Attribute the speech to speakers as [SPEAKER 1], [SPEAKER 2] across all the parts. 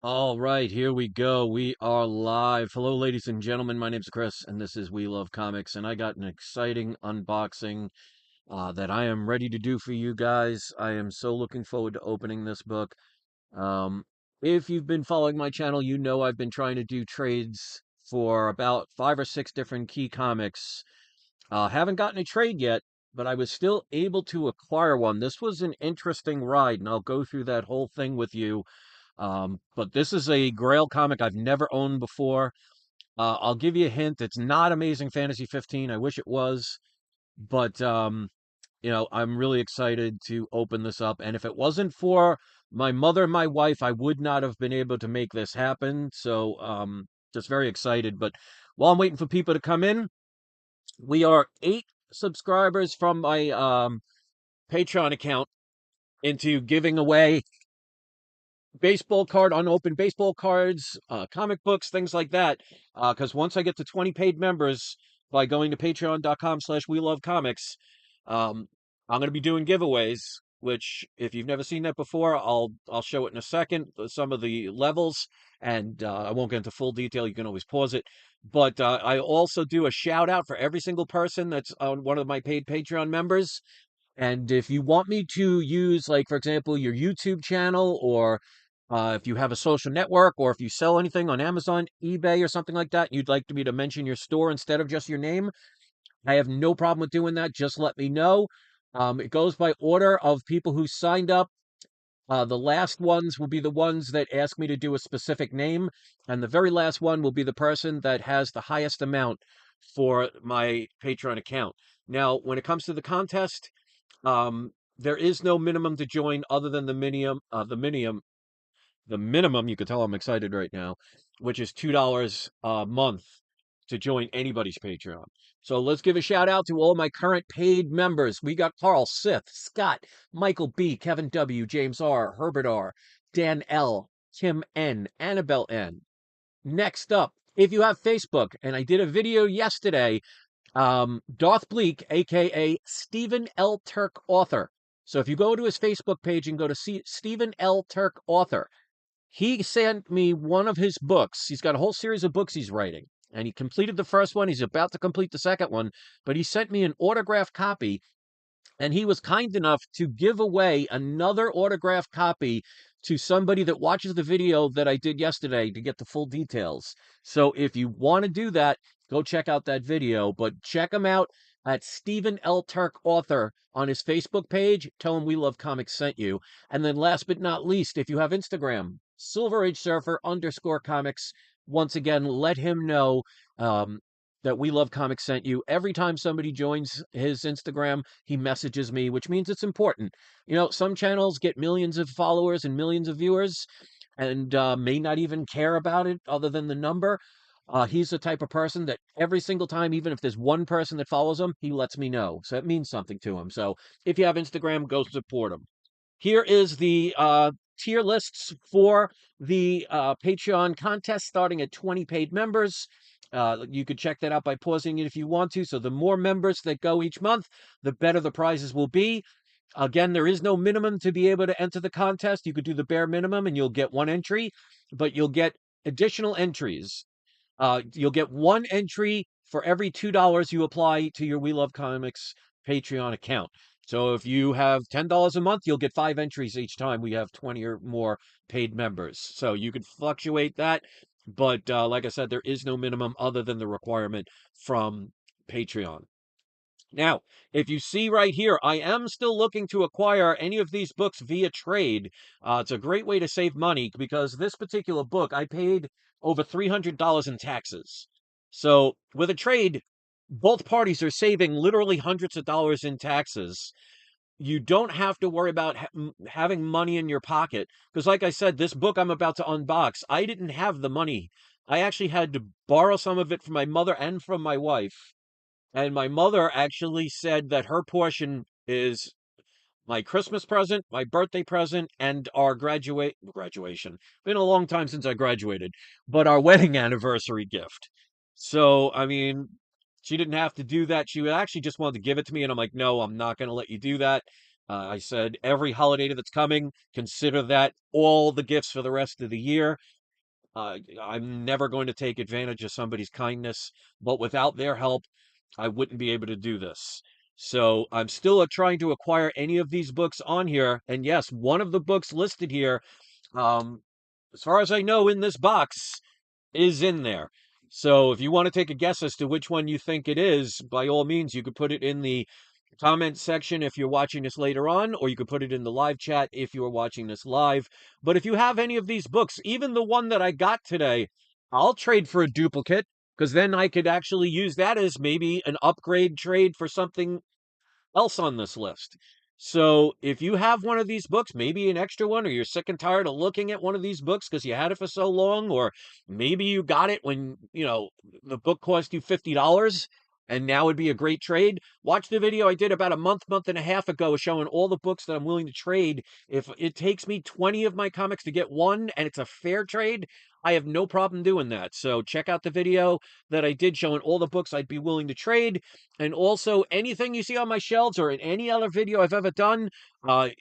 [SPEAKER 1] All right, here we go. We are live. Hello, ladies and gentlemen. My name's Chris, and this is We Love Comics. And I got an exciting unboxing that I am ready to do for you guys. I am so looking forward to opening this book. Um, if you've been following my channel, you know I've been trying to do trades for about 5 or 6 different key comics. Haven't gotten a trade yet, but I was still able to acquire one. This was an interesting ride, and I'll go through that whole thing with you. But this is a Grail comic I've never owned before. I'll give you a hint. It's not Amazing Fantasy 15. I wish it was, but I'm really excited to open this up. And if it wasn't for my mother and my wife, I would not have been able to make this happen. So just very excited. But while I'm waiting for people to come in, we are 8 subscribers from my Patreon account into giving away unopened baseball cards, comic books, things like that. Because once I get to 20 paid members by going to patreon.com/, we love comics, I'm going to be doing giveaways, which if you've never seen that before, I'll show it in a second, some of the levels, and I won't get into full detail. You can always pause it. But I also do a shout out for every single person that's on one of my paid Patreon members. And if you want me to use, like, for example, your YouTube channel, or if you have a social network, or if you sell anything on Amazon, eBay, or something like that, you'd like me to mention your store instead of just your name, I have no problem with doing that. Just let me know. It goes by order of people who signed up. The last ones will be the ones that ask me to do a specific name, and the very last one will be the person that has the highest amount for my Patreon account. Now, when it comes to the contest, there is no minimum to join other than the minimum. You can tell I'm excited right now, which is $2 a month to join anybody's Patreon. So let's give a shout out to all my current paid members. We got Carl, Sith, Scott, Michael B, Kevin W, James R, Herbert R, Dan L, Tim N, Annabelle N. Next up, if you have Facebook, and I did a video yesterday, Darth Bleak, aka Stephen L. Turk Author. So if you go to his Facebook page and go to Stephen L. Turk Author, he sent me one of his books. He's got a whole series of books he's writing, and he completed the first one. He's about to complete the second one, but he sent me an autographed copy, and he was kind enough to give away another autographed copy to somebody that watches the video that I did yesterday to get the full details. So if you want to do that, go check out that video, but check him out at Stephen L. Turk Author on his Facebook page. Tell him We Love Comics sent you. And then last but not least, if you have Instagram, Silver Age Surfer _comics. Once again, let him know um, that We Love Comics sent you. Every time somebody joins his Instagram, he messages me, which means it's important. Some channels get millions of followers and millions of viewers and may not even care about it other than the number. He's the type of person that every single time, even if there's one person that follows him, he lets me know. So it means something to him. So if you have Instagram, go support him. Here is the tier lists for the Patreon contest starting at 20 paid members. You could check that out by pausing it if you want to. So the more members that go each month, the better the prizes will be. Again, there is no minimum to be able to enter the contest. You could do the bare minimum and you'll get one entry, but you'll get additional entries. You'll get one entry for every $2 you apply to your We Love Comics Patreon account. So if you have $10 a month, you'll get 5 entries each time we have 20 or more paid members. So you can fluctuate that. But like I said, there is no minimum other than the requirement from Patreon. Now, if you see right here, I am still looking to acquire any of these books via trade. It's a great way to save money because this particular book, I paid over $300 in taxes. So with a trade, both parties are saving literally hundreds of dollars in taxes. You don't have to worry about having money in your pocket. Because like I said, this book I'm about to unbox, I didn't have the money. I actually had to borrow some of it from my mother and from my wife. And my mother actually said that her portion is my Christmas present, my birthday present, and our graduation. Been a long time since I graduated, but our wedding anniversary gift. So, I mean, she didn't have to do that. She actually just wanted to give it to me, and I'm like, no, I'm not going to let you do that. I said every holiday that's coming, consider that all the gifts for the rest of the year. I'm never going to take advantage of somebody's kindness, but without their help, I wouldn't be able to do this. So I'm still trying to acquire any of these books on here. And yes, one of the books listed here, um, as far as I know, in this box is in there. So if you want to take a guess as to which one you think it is, by all means, you could put it in the comment section if you're watching this later on, or you could put it in the live chat if you're watching this live. But if you have any of these books, even the one that I got today, I'll trade for a duplicate, because then I could actually use that as maybe an upgrade trade for something else on this list. So if you have one of these books, maybe an extra one, or you're sick and tired of looking at one of these books because you had it for so long, or maybe you got it when, the book cost you $50 and now would be a great trade. Watch the video I did about a month and a half ago showing all the books that I'm willing to trade. If it takes me 20 of my comics to get one and it's a fair trade, I have no problem doing that. So check out the video that I did showing all the books I'd be willing to trade. And also, anything you see on my shelves or in any other video I've ever done,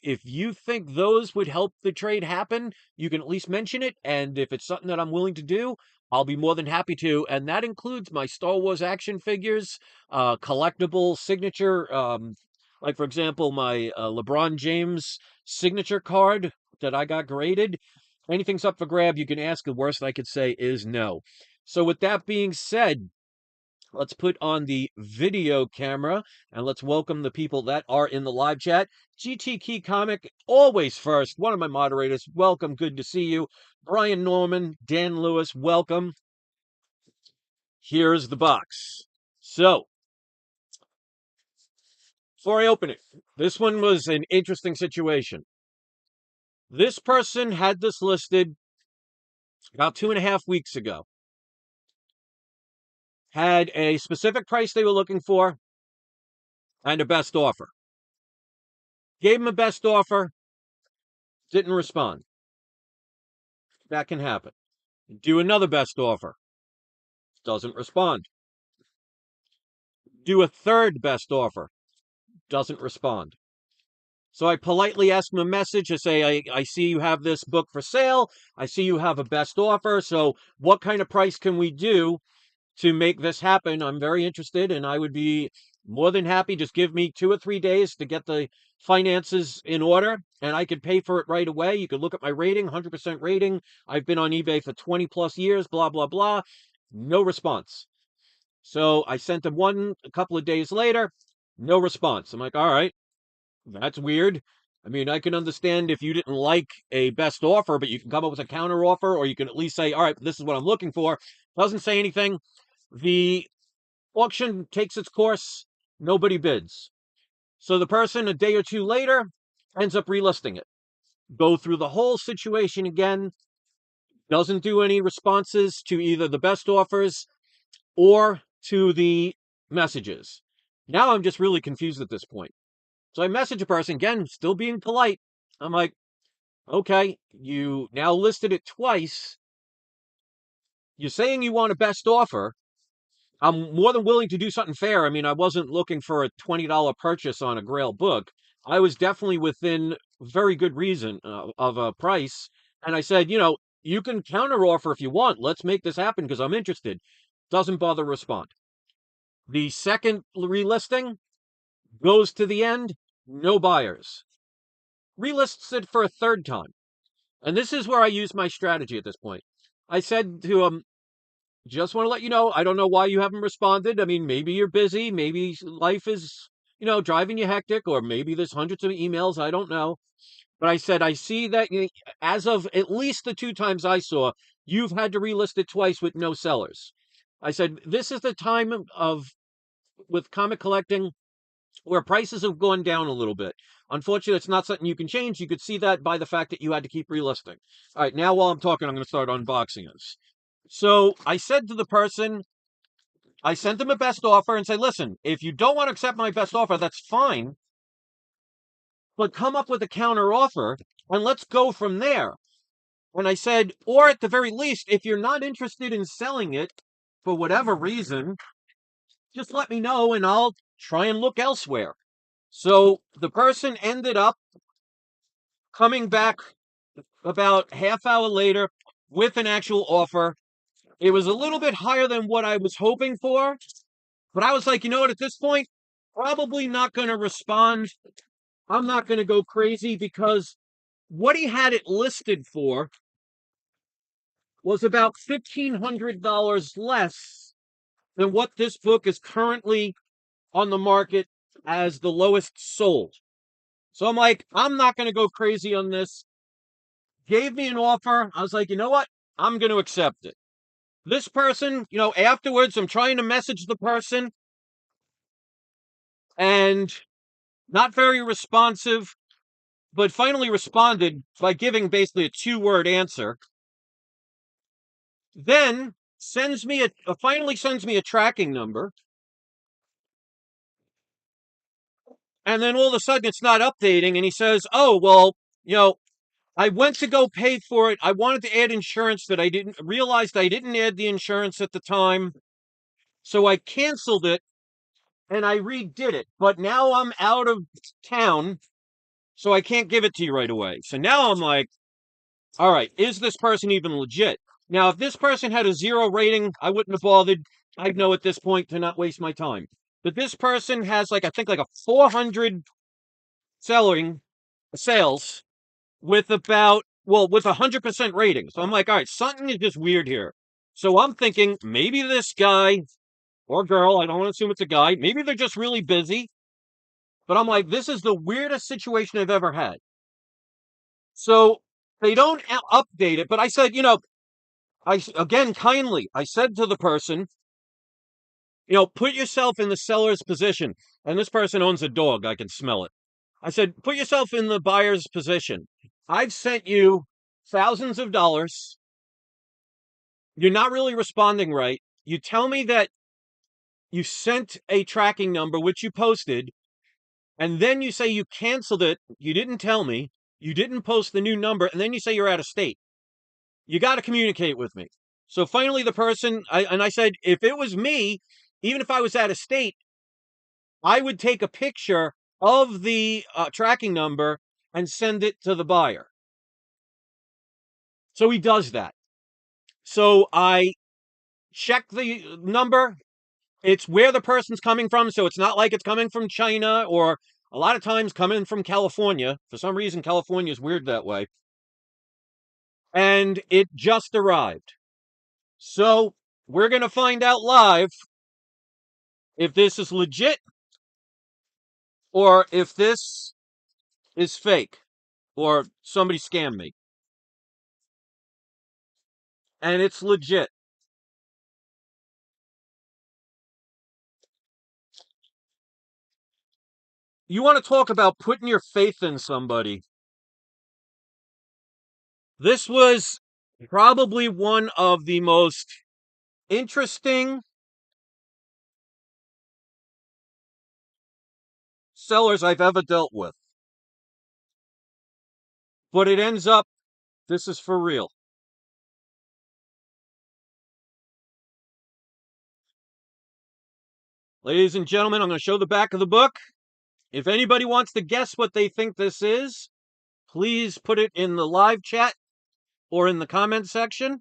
[SPEAKER 1] if you think those would help the trade happen, you can at least mention it. And if it's something that I'm willing to do, I'll be more than happy to. And that includes my Star Wars action figures, collectible signature, like, for example, my LeBron James signature card that I got graded. Anything's up for grab. You can ask. The worst I could say is no. So, with that being said, let's put on the video camera and let's welcome the people that are in the live chat. GT Key Comic, always first. One of my moderators, welcome. Good to see you. Brian Norman, Dan Lewis, welcome. Here's the box. So, before I open it, this one was an interesting situation. This person had this listed about 2.5 weeks ago. Had a specific price they were looking for and a best offer. Gave him a best offer, didn't respond. That can happen. Do another best offer, doesn't respond. Do a third best offer, doesn't respond. So I politely ask him a message. I say, I see you have this book for sale. I see you have a best offer. So what kind of price can we do to make this happen? I'm very interested, and I would be more than happy. Just give me 2 or 3 days to get the finances in order, and I could pay for it right away. You could look at my rating, 100% rating. I've been on eBay for 20 plus years, blah, blah, blah. No response. So I sent him one a couple of days later, no response. I'm like, all right, that's weird. I mean, I can understand if you didn't like a best offer, but you can come up with a counter offer, or you can at least say, all right, this is what I'm looking for. Doesn't say anything. The auction takes its course. Nobody bids. So the person a day or two later ends up relisting it. Go through the whole situation again. Doesn't do any responses to either the best offers or to the messages. Now I'm just really confused at this point. So I message a person, again, still being polite. I'm like, okay, you now listed it twice. You're saying you want a best offer. I'm more than willing to do something fair. I mean, I wasn't looking for a $20 purchase on a Grail book. I was definitely within very good reason of a price. And I said, you can counter offer if you want. Let's make this happen because I'm interested. Doesn't bother respond. The second relisting goes to the end, no buyers. Relists it for a third time. And this is where I use my strategy at this point. I said to him, just want to let you know, I don't know why you haven't responded. I mean, maybe you're busy. Maybe life is, driving you hectic, or maybe there's hundreds of emails. I don't know. But I said, I see that as of at least the 2 times I saw, you've had to relist it twice with no sellers. I said, this is the time with comic collecting where prices have gone down a little bit. Unfortunately, it's not something you can change. You could see that by the fact that you had to keep relisting. All right, now while I'm talking, I'm going to start unboxing this. So I said to the person, I sent them a best offer and said, listen, if you don't want to accept my best offer, that's fine. But come up with a counter offer and let's go from there. And I said, or at the very least, if you're not interested in selling it for whatever reason, just let me know and I'll try and look elsewhere. So the person ended up coming back about half hour later with an actual offer. It was a little bit higher than what I was hoping for, but I was like, you know what, at this point, probably not going to respond. I'm not going to go crazy because what he had it listed for was about $1,500 less than what this book is currently on the market as the lowest sold. So I'm like, I'm not going to go crazy on this. Gave me an offer. I was like, you know what? I'm going to accept it. This person, afterwards, I'm trying to message the person and not very responsive, but finally responded by giving basically a 2-word answer. Then finally sends me a tracking number. And then all of a sudden it's not updating. And he says, oh, well, I went to go pay for it. I wanted to add insurance that I didn't realized I didn't add the insurance at the time. So I canceled it and I redid it. But now I'm out of town, so I can't give it to you right away. So now I'm like, all right, is this person even legit? Now, if this person had a 0 rating, I wouldn't have bothered. I'd know at this point to not waste my time. But this person has I think a 400 sales with with 100% rating. So I'm like, all right, something is just weird here. So I'm thinking maybe this guy or girl, I don't want to assume it's a guy, maybe they're just really busy. But I'm like, this is the weirdest situation I've ever had. So they don't update it. But I said, again, kindly, I said to the person, put yourself in the seller's position. And this person owns a dog. I can smell it. I said, put yourself in the buyer's position. I've sent you thousands of dollars. You're not really responding right. You tell me that you sent a tracking number, which you posted, and then you say you canceled it. You didn't tell me. You didn't post the new number, and then you say you're out of state. You got to communicate with me. So finally, I said, if it was me, even if I was out of state, I would take a picture of the tracking number and send it to the buyer. So he does that. So I check the number. It's where the person's coming from. So it's not like it's coming from China or a lot of times coming from California. For some reason, California is weird that way. And it just arrived. So we're going to find out live if this is legit or if this is fake or somebody scammed me. And it's legit. You want to talk about putting your faith in somebody. This was probably one of the most interesting sellers I've ever dealt with. But it ends up, this is for real. Ladies and gentlemen, I'm going to show the back of the book. If anybody wants to guess what they think this is, please put it in the live chat or in the comment section.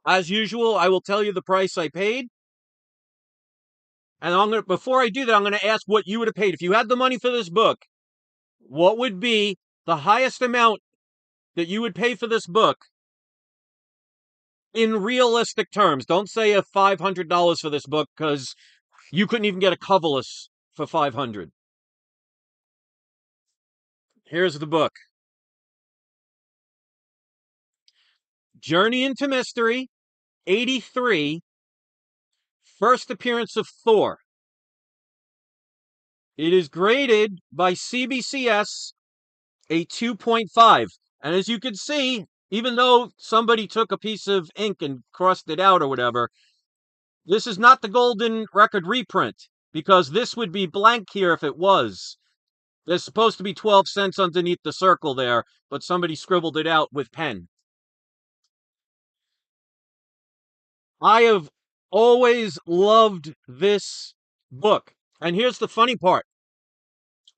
[SPEAKER 1] As usual, I will tell you the price I paid. And before I do that, I'm going to ask what you would have paid. If you had the money for this book, what would be the highest amount that you would pay for this book in realistic terms? Don't say a $500 for this book because you couldn't even get a coverless for $500. Here's the book. Journey into Mystery, 83, first appearance of Thor. It is graded by CBCS a 2.5. And as you can see, even though somebody took a piece of ink and crossed it out or whatever, this is not the golden record reprint because this would be blank here if it was. There's supposed to be 12 cents underneath the circle there, but somebody scribbled it out with pen. I have always loved this book. And here's the funny part.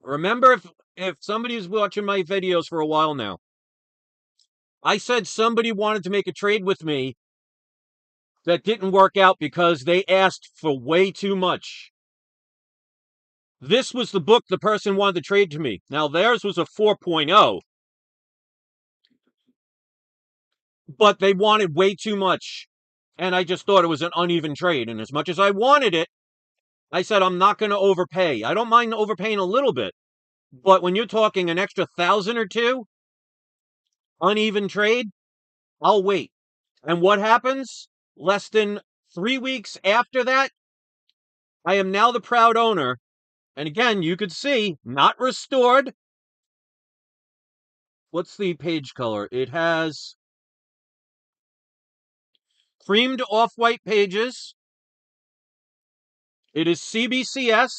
[SPEAKER 1] Remember, if somebody's watching my videos for a while now, I said somebody wanted to make a trade with me that didn't work out because they asked for way too much. This was the book the person wanted to trade to me. Now, theirs was a 4.0, but they wanted way too much. And I just thought it was an uneven trade. And as much as I wanted it, I said, I'm not going to overpay. I don't mind overpaying a little bit. But when you're talking an extra 1,000 or two, uneven trade, I'll wait. And what happens? Less than 3 weeks after that, I am now the proud owner. And again, you could see, not restored. What's the page color? It has creamed off-white pages. It is CBCS.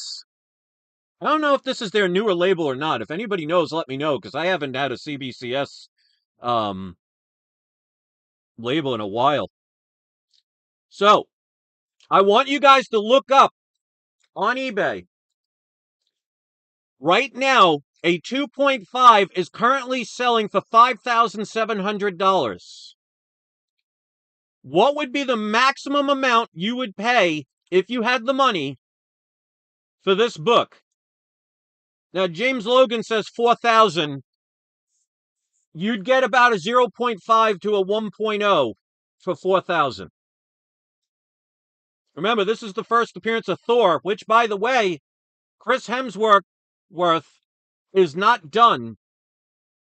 [SPEAKER 1] I don't know if this is their newer label or not. If anybody knows, let me know, because I haven't had a CBCS label in a while. So, I want you guys to look up on eBay. Right now, a 2.5 is currently selling for $5,700. What would be the maximum amount you would pay if you had the money for this book? Now, James Logan says 4,000. You'd get about a 0.5 to a 1.0 for 4,000. Remember, this is the first appearance of Thor, which, by the way, Chris Hemsworth is not done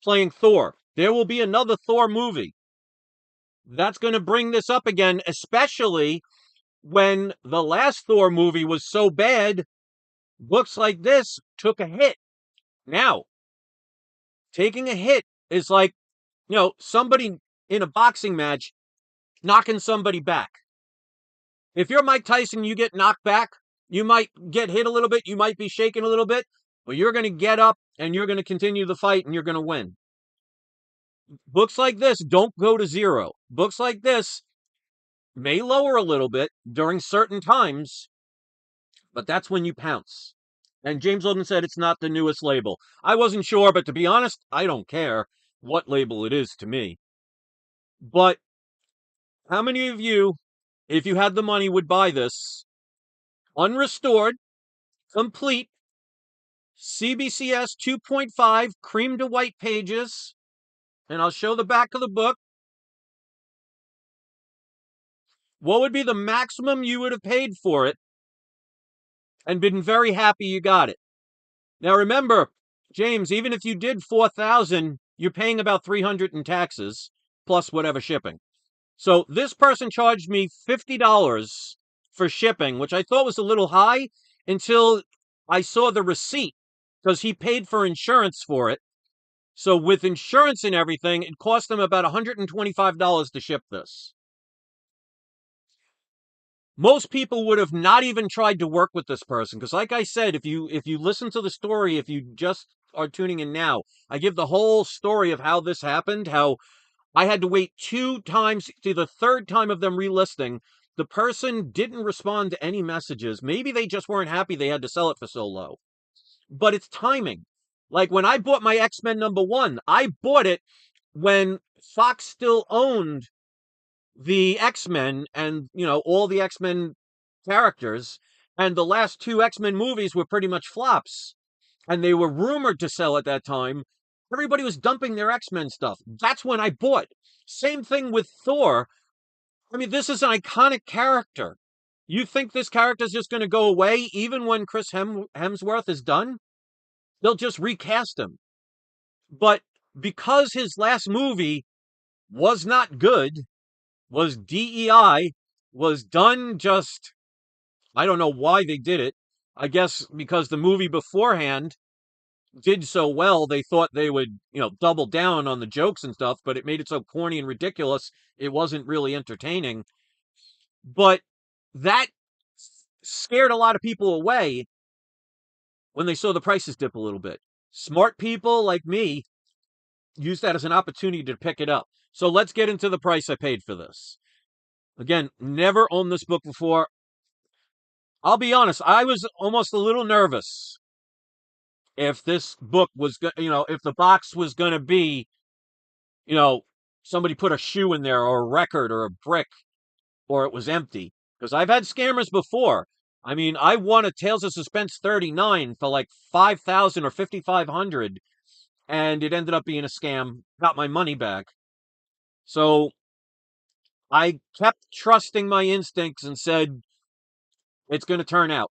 [SPEAKER 1] playing Thor. There will be another Thor movie. That's going to bring this up again, especially when the last Thor movie was so bad, books like this took a hit. Now, taking a hit is like, somebody in a boxing match knocking somebody back. If you're Mike Tyson, you get knocked back, you might get hit a little bit, you might be shaken a little bit, but you're going to get up and you're going to continue the fight and you're going to win. Books like this don't go to zero. Books like this may lower a little bit during certain times, but that's when you pounce. And James Logan said it's not the newest label. I wasn't sure, but to be honest, I don't care what label it is to me. But how many of you, if you had the money, would buy this unrestored, complete, CBCS 2.5, cream to white pages, and I'll show the back of the book. What would be the maximum you would have paid for it and been very happy you got it? Now remember, James, even if you did 4,000, you're paying about 300 in taxes plus whatever shipping. So this person charged me $50 for shipping, which I thought was a little high until I saw the receipt, because he paid for insurance for it. So with insurance and everything, it cost them about $125 to ship this. Most people would have not even tried to work with this person, because like I said, if you listen to the story, if you just are tuning in now, I give the whole story of how this happened, how I had to wait 2 times, to the third time of them relisting. The person didn't respond to any messages. Maybe they just weren't happy they had to sell it for so low. But it's timing. Like when I bought my X-Men #1, I bought it when Fox still owned the X-Men and, all the X-Men characters. And the last 2 X-Men movies were pretty much flops. And they were rumored to sell at that time. Everybody was dumping their X-Men stuff. That's when I bought. Same thing with Thor. I mean, this is an iconic character. You think this character is just going to go away even when Chris Hemsworth is done? They'll just recast him. But because his last movie was not good, was DEI, was done just, I don't know why they did it. I guess because the movie beforehand did so well, they thought they would, double down on the jokes and stuff, but it made it so corny and ridiculous, it wasn't really entertaining. But that scared a lot of people away when they saw the prices dip a little bit. Smart people like me use that as an opportunity to pick it up. So let's get into the price I paid for this. Again, never owned this book before. I'll be honest, I was almost a little nervous. if this book was, if the box was going to be, you know, somebody put a shoe in there or a record or a brick or it was empty. Because I've had scammers before. I mean, I won a Tales of Suspense 39 for like 5,000 or 5,500, and it ended up being a scam. Got my money back. So I kept trusting my instincts and said, it's going to turn out.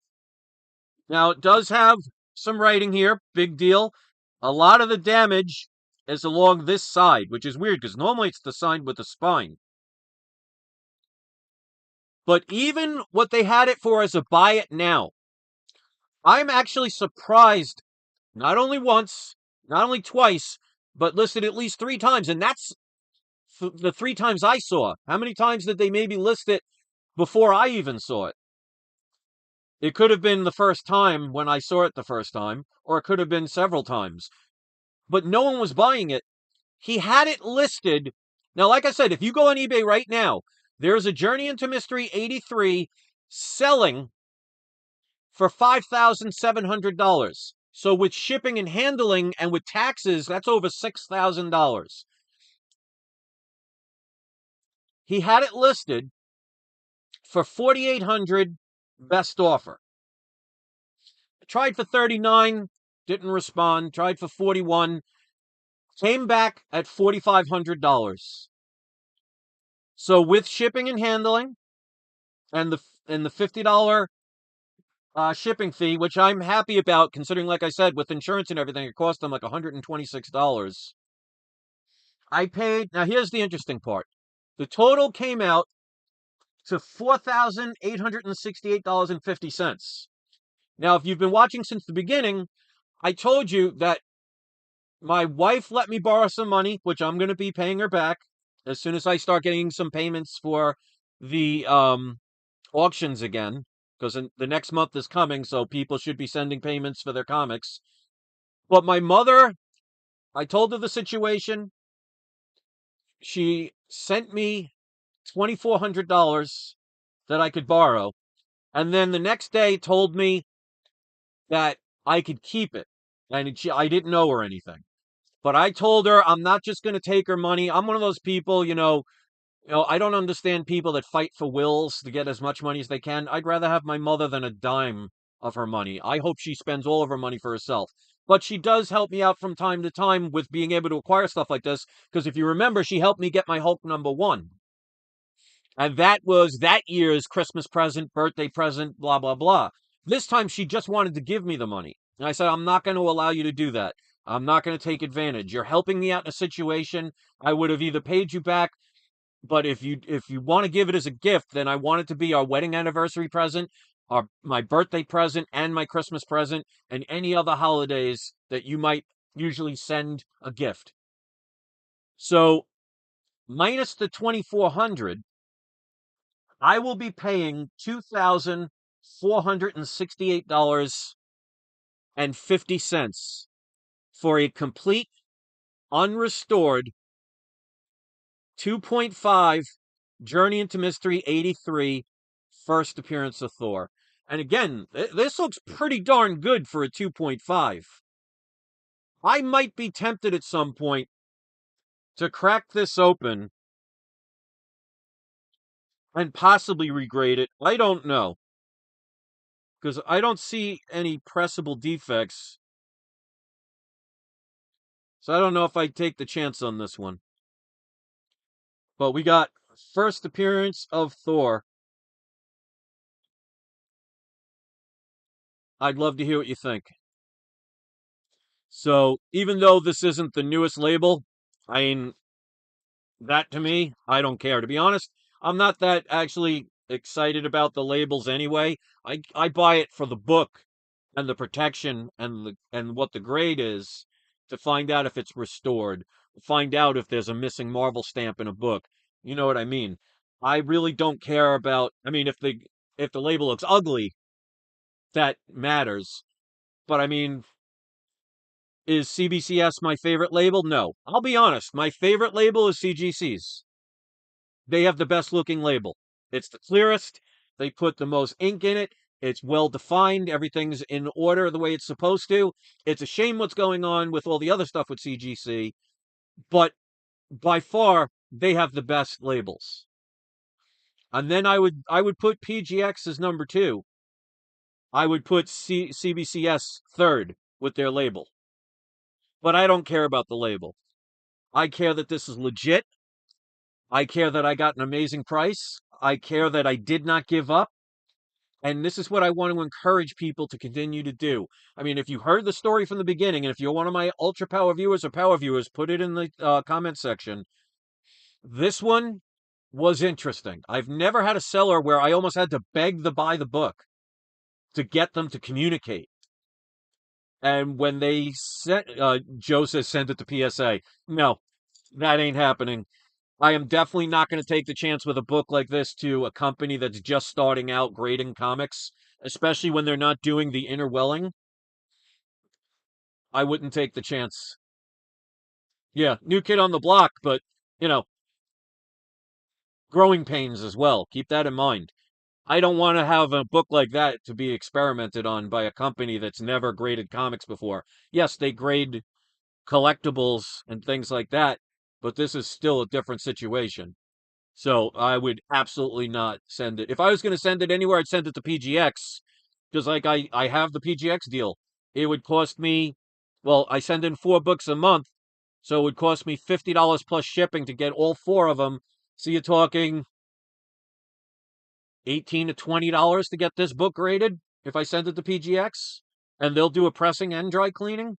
[SPEAKER 1] Now, it does have some writing here, big deal. A lot of the damage is along this side, which is weird because normally it's the side with the spine. But even what they had it for as a buy it now, I'm actually surprised not only once, not only twice, but listed at least 3 times. And that's the 3 times I saw. How many times did they maybe list it before I even saw it? It could have been the first time when I saw it the first time, or it could have been several times. But no one was buying it. He had it listed. Now, like I said, if you go on eBay right now, there's a Journey into Mystery 83 selling for $5,700. So with shipping and handling and with taxes, that's over $6,000. He had it listed for $4,800 best offer. Tried for 39, didn't respond. Tried for 41, came back at $4,500. So with shipping and handling and the $50 shipping fee, which I'm happy about, considering, like I said, with insurance and everything, it cost them like $126. I paid. Now here's the interesting part: the total came out to $4,868.50. Now, if you've been watching since the beginning, I told you that my wife let me borrow some money, which I'm going to be paying her back as soon as I start getting some payments for the auctions again, because the next month is coming, so people should be sending payments for their comics. But my mother, I told her the situation. She sent me $2,400 that I could borrow, and then the next day told me that I could keep it. And I didn't know her anything. But I told her I'm not just going to take her money. I'm one of those people, I don't understand people that fight for wills to get as much money as they can. I'd rather have my mother than a dime of her money. I hope she spends all of her money for herself. But she does help me out from time to time with being able to acquire stuff like this. Because if you remember, she helped me get my Hulk #1. And that was that year's Christmas present, birthday present, blah, blah, blah. This time she just wanted to give me the money. And I said, I'm not going to allow you to do that. I'm not going to take advantage. You're helping me out in a situation. I would have either paid you back, but if you want to give it as a gift, then I want it to be our wedding anniversary present, my birthday present, and my Christmas present, and any other holidays that you might usually send a gift. So minus the 2,400, I will be paying $2,468.50 for a complete, unrestored 2.5 Journey into Mystery 83 first appearance of Thor. And again, this looks pretty darn good for a 2.5. I might be tempted at some point to crack this open and possibly regrade it. I don't know. Because I don't see any pressable defects. So I don't know if I'd take the chance on this one. But we got first appearance of Thor. I'd love to hear what you think. So even though this isn't the newest label, I mean, that to me, I don't care. To be honest, I'm not that actually excited about the labels anyway. I buy it for the book and the protection and what the grade is to find out if it's restored, find out if there's a missing Marvel stamp in a book. You know what I mean? I really don't care about. I mean, if the label looks ugly, that matters. But I mean, is CBCS my favorite label? No. I'll be honest. My favorite label is CGC's. They have the best looking label. It's the clearest. They put the most ink in it. It's well defined. Everything's in order the way it's supposed to. It's a shame what's going on with all the other stuff with CGC, but by far they have the best labels. And then I would put PGX as number two. I would put CBCS third with their label. But I don't care about the label. I care that this is legit. I care that I got an amazing price. I care that I did not give up. And this is what I want to encourage people to continue to do. I mean, if you heard the story from the beginning, and if you're one of my ultra power viewers or power viewers, put it in the comment section. This one was interesting. I've never had a seller where I almost had to beg to buy the book to get them to communicate. And when they sent, Joe says, send it to PSA. No, that ain't happening. I am definitely not going to take the chance with a book like this to a company that's just starting out grading comics, especially when they're not doing the inner welling. I wouldn't take the chance. Yeah, new kid on the block, but, you know, growing pains as well. Keep that in mind. I don't want to have a book like that to be experimented on by a company that's never graded comics before. Yes, they grade collectibles and things like that, but this is still a different situation. So I would absolutely not send it. If I was going to send it anywhere, I'd send it to PGX because, like, I have the PGX deal. It would cost me, well, I send in 4 books a month, so it would cost me $50 plus shipping to get all 4 of them. So you're talking $18 to $20 to get this book graded if I send it to PGX, and they'll do a pressing and dry cleaning.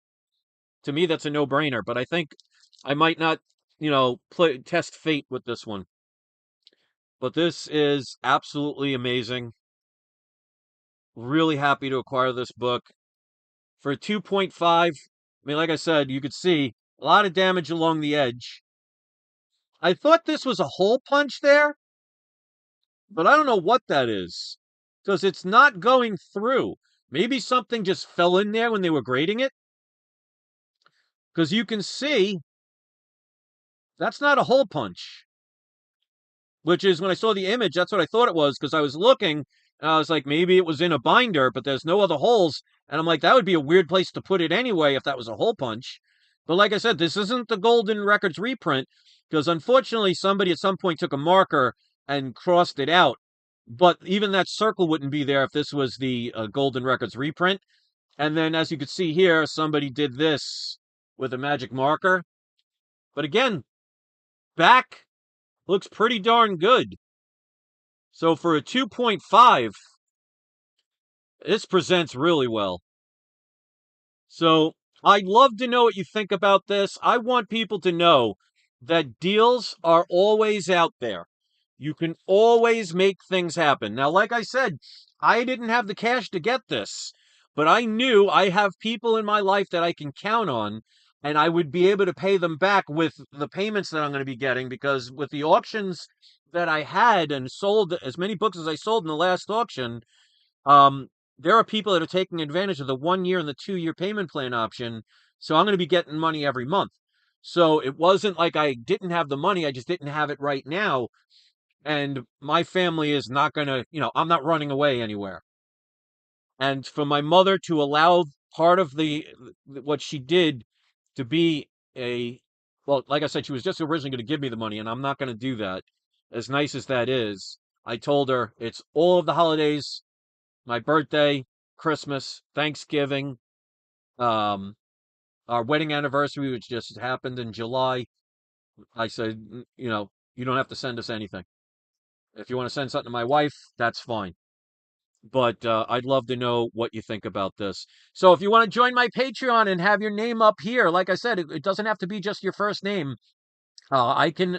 [SPEAKER 1] To me, that's a no-brainer. But I think I might not, test fate with this one. But this is absolutely amazing. Really happy to acquire this book. For 2.5, I mean, like I said, you could see a lot of damage along the edge. I thought this was a hole punch there, but I don't know what that is. Because it's not going through. Maybe something just fell in there when they were grading it. Because you can see that's not a hole punch. Which is when I saw the image, that's what I thought it was, because I was looking, and I was like, maybe it was in a binder, but there's no other holes. And I'm like, that would be a weird place to put it anyway if that was a hole punch. But like I said, this isn't the Golden Records reprint, because unfortunately somebody at some point took a marker and crossed it out. But even that circle wouldn't be there if this was the Golden Records reprint. And then, as you can see here, somebody did this with a magic marker. But again, back looks pretty darn good. So for a 2.5, this presents really well. So I'd love to know what you think about this. I want people to know that deals are always out there. You can always make things happen. Now, like I said, I didn't have the cash to get this, but I knew I have people in my life that I can count on, and I would be able to pay them back with the payments that I'm going to be getting, because with the auctions that I had and sold as many books as I sold in the last auction, um, there are people that are taking advantage of the 1 year and the 2 year payment plan option. So I'm going to be getting money every month. So it wasn't like I didn't have the money. I just didn't have it right now. And my family is not going to, I'm not running away anywhere. And for my mother to allow part of what she did to be well, like I said, she was just originally going to give me the money, and I'm not going to do that. As nice as that is, I told her it's all of the holidays, my birthday, Christmas, Thanksgiving, um, our wedding anniversary, which just happened in July. I said, you don't have to send us anything. If you want to send something to my wife, that's fine. But I'd love to know what you think about this. So if you want to join my Patreon and have your name up here, like I said, it doesn't have to be just your first name. I can,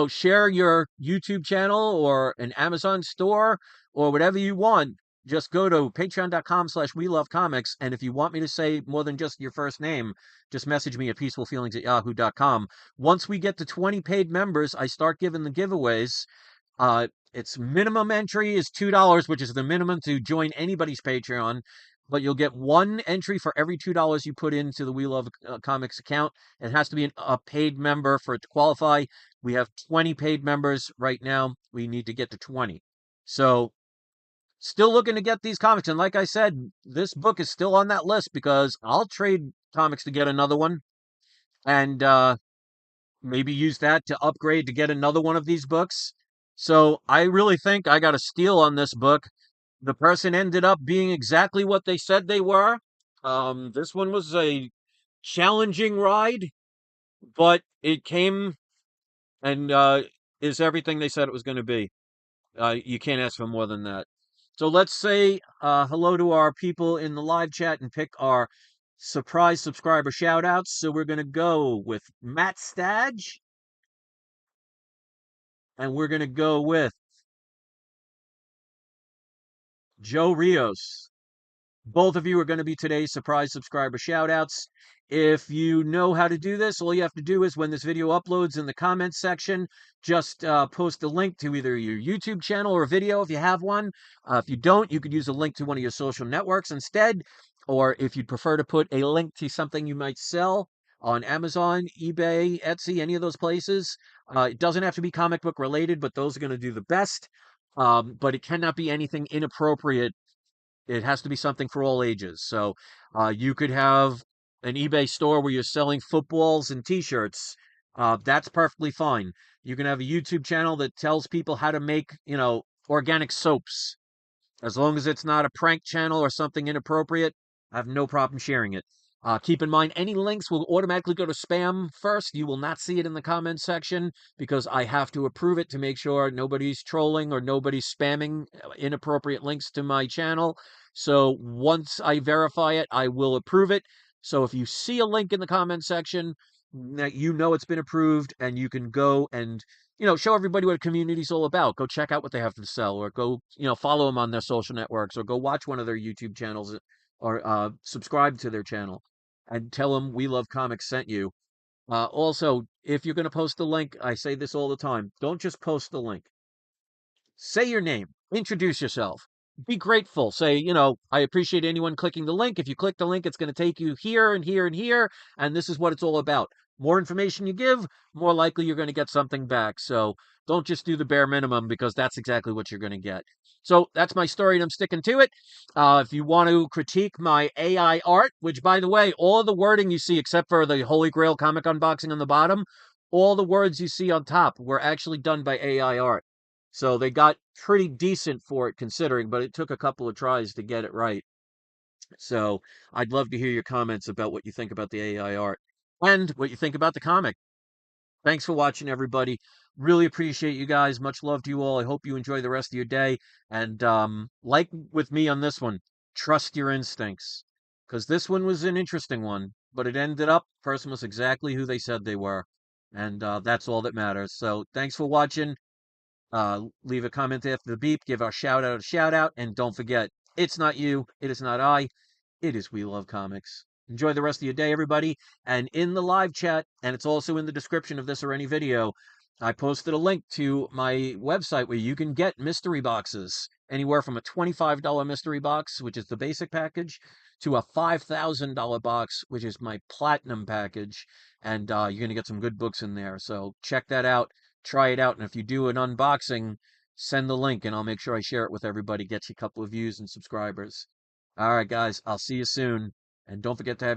[SPEAKER 1] share your YouTube channel or an Amazon store or whatever you want. Just go to patreon.com/WeLoveComics. And if you want me to say more than just your first name, just message me at peacefulfeelings@yahoo.com. Once we get to 20 paid members, I start giving the giveaways. Its minimum entry is $2, which is the minimum to join anybody's Patreon. But you'll get 1 entry for every $2 you put into the We Love Comics account. It has to be a paid member for it to qualify. We have 20 paid members right now. We need to get to 20. So Still looking to get these comics. And like I said, this book is still on that list because I'll trade comics to get another one and maybe use that to upgrade to get another one of these books. So I really think I got a steal on this book. The person ended up being exactly what they said they were. This one was a challenging ride, but it came and is everything they said it was going to be. You can't ask for more than that. So let's say hello to our people in the live chat and pick our surprise subscriber shout outs. So we're going to go with Matt Stadge and we're going to go with Joe Rios. Both of you are going to be today's surprise subscriber shoutouts. If you know how to do this, all you have to do is when this video uploads in the comments section, just post a link to either your YouTube channel or a video if you have one. If you don't, you could use a link to one of your social networks instead. Or if you'd prefer to put a link to something you might sell on Amazon, eBay, Etsy, any of those places. It doesn't have to be comic book related, but those are going to do the best. But it cannot be anything inappropriate. It has to be something for all ages. So you could have an eBay store where you're selling footballs and T-shirts. That's perfectly fine. You can have a YouTube channel that tells people how to make, organic soaps. As long as it's not a prank channel or something inappropriate, I have no problem sharing it. Keep in mind, any links will automatically go to spam first. You will not see it in the comments section because I have to approve it to make sure nobody's trolling or nobody's spamming inappropriate links to my channel. So once I verify it, I will approve it. So if you see a link in the comment section, that you know it's been approved and you can go and show everybody what a community's all about. Go check out what they have to sell, or go, follow them on their social networks, or go watch one of their YouTube channels, or subscribe to their channel, and tell them We Love Comics sent you. Also, if you're going to post a link, I say this all the time: don't just post the link. Say your name, introduce yourself, be grateful. Say, I appreciate anyone clicking the link. If you click the link, it's going to take you here and here and here, and this is what it's all about. More information you give, more likely you're going to get something back. So don't just do the bare minimum, because that's exactly what you're going to get. So that's my story, and I'm sticking to it. If you want to critique my AI art, which, by the way, all the wording you see, except for the Holy Grail comic unboxing on the bottom, all the words you see on top were actually done by AI art. So they got pretty decent for it considering, but it took a couple of tries to get it right. So I'd love to hear your comments about what you think about the AI art and what you think about the comic. Thanks for watching, everybody. Really appreciate you guys. Much love to you all. I hope you enjoy the rest of your day. And like with me on this one, trust your instincts, because this one was an interesting one, but it ended up, the person was exactly who they said they were. And that's all that matters. So thanks for watching. Leave a comment after the beep, give our shout out a shout out, and don't forget, it's not you, it is not I, it is We Love Comics. Enjoy the rest of your day, everybody. And in the live chat, and it's also in the description of this or any video, I posted a link to my website where you can get mystery boxes, anywhere from a $25 mystery box, which is the basic package, to a $5,000 box, which is my platinum package. And you're going to get some good books in there. So check that out. Try it out, and if you do an unboxing, send the link and I'll make sure I share it with everybody, get you a couple of views and subscribers. All right, guys, I'll see you soon, and don't forget to have